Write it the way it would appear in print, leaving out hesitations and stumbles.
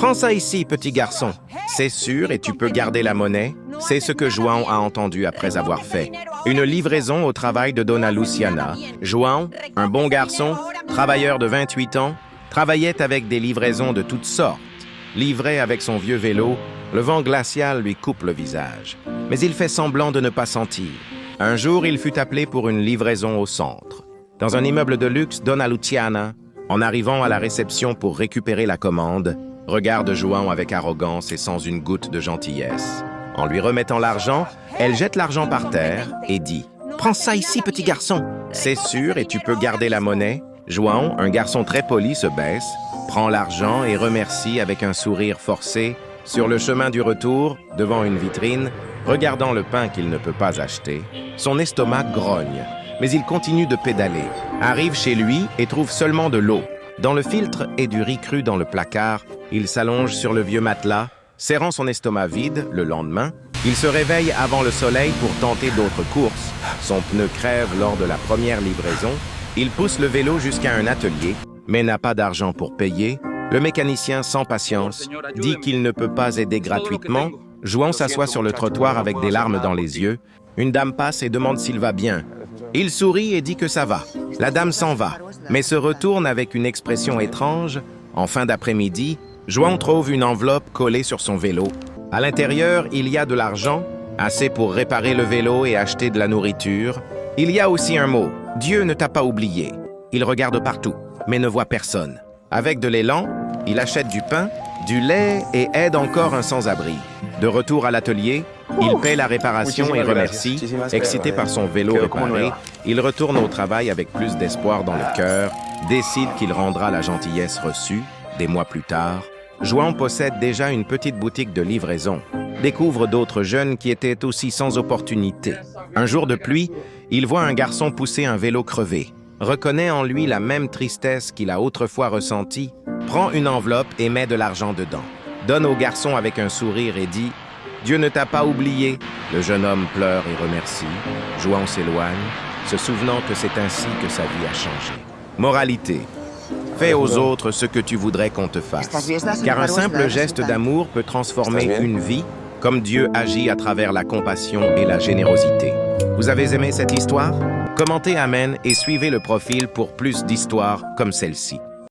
Prends ça ici, petit garçon. C'est sûr et tu peux garder la monnaie. C'est ce que João a entendu après avoir fait une livraison au travail de Dona Luciana. João, un bon garçon, travailleur de 28 ans, travaillait avec des livraisons de toutes sortes. Livré avec son vieux vélo, le vent glacial lui coupe le visage. Mais il fait semblant de ne pas sentir. Un jour, il fut appelé pour une livraison au centre. Dans un immeuble de luxe, Dona Luciana, en arrivant à la réception pour récupérer la commande, regarde João avec arrogance et sans une goutte de gentillesse. En lui remettant l'argent, elle jette l'argent par terre et dit « Prends ça ici, petit garçon. C'est sûr et tu peux garder la monnaie. » João, un garçon très poli, se baisse, prend l'argent et remercie avec un sourire forcé. Sur le chemin du retour, devant une vitrine, regardant le pain qu'il ne peut pas acheter, son estomac grogne. Mais il continue de pédaler, arrive chez lui et trouve seulement de l'eau. Dans le filtre et du riz cru dans le placard, il s'allonge sur le vieux matelas, serrant son estomac vide. Le lendemain, il se réveille avant le soleil pour tenter d'autres courses. Son pneu crève lors de la première livraison. Il pousse le vélo jusqu'à un atelier, mais n'a pas d'argent pour payer. Le mécanicien, sans patience, dit qu'il ne peut pas aider gratuitement. João s'assoit sur le trottoir avec des larmes dans les yeux. Une dame passe et demande s'il va bien. Il sourit et dit que ça va. La dame s'en va, mais se retourne avec une expression étrange. En fin d'après-midi, João trouve une enveloppe collée sur son vélo. À l'intérieur, il y a de l'argent, assez pour réparer le vélo et acheter de la nourriture. Il y a aussi un mot, « Dieu ne t'a pas oublié ». Il regarde partout, mais ne voit personne. Avec de l'élan, il achète du pain, du lait et aide encore un sans-abri. De retour à l'atelier, il paie la réparation et remercie. Excité par son vélo réparé, il retourne au travail avec plus d'espoir dans le cœur, décide qu'il rendra la gentillesse reçue. Des mois plus tard, João possède déjà une petite boutique de livraison, découvre d'autres jeunes qui étaient aussi sans opportunité. Un jour de pluie, il voit un garçon pousser un vélo crevé, reconnaît en lui la même tristesse qu'il a autrefois ressentie, prend une enveloppe et met de l'argent dedans, donne au garçon avec un sourire et dit « Dieu ne t'a pas oublié ». Le jeune homme pleure et remercie. João s'éloigne, se souvenant que c'est ainsi que sa vie a changé. Moralité. Fais aux autres ce que tu voudrais qu'on te fasse, car un simple geste d'amour peut transformer une vie, comme Dieu agit à travers la compassion et la générosité. Vous avez aimé cette histoire? Commentez Amen et suivez le profil pour plus d'histoires comme celle-ci.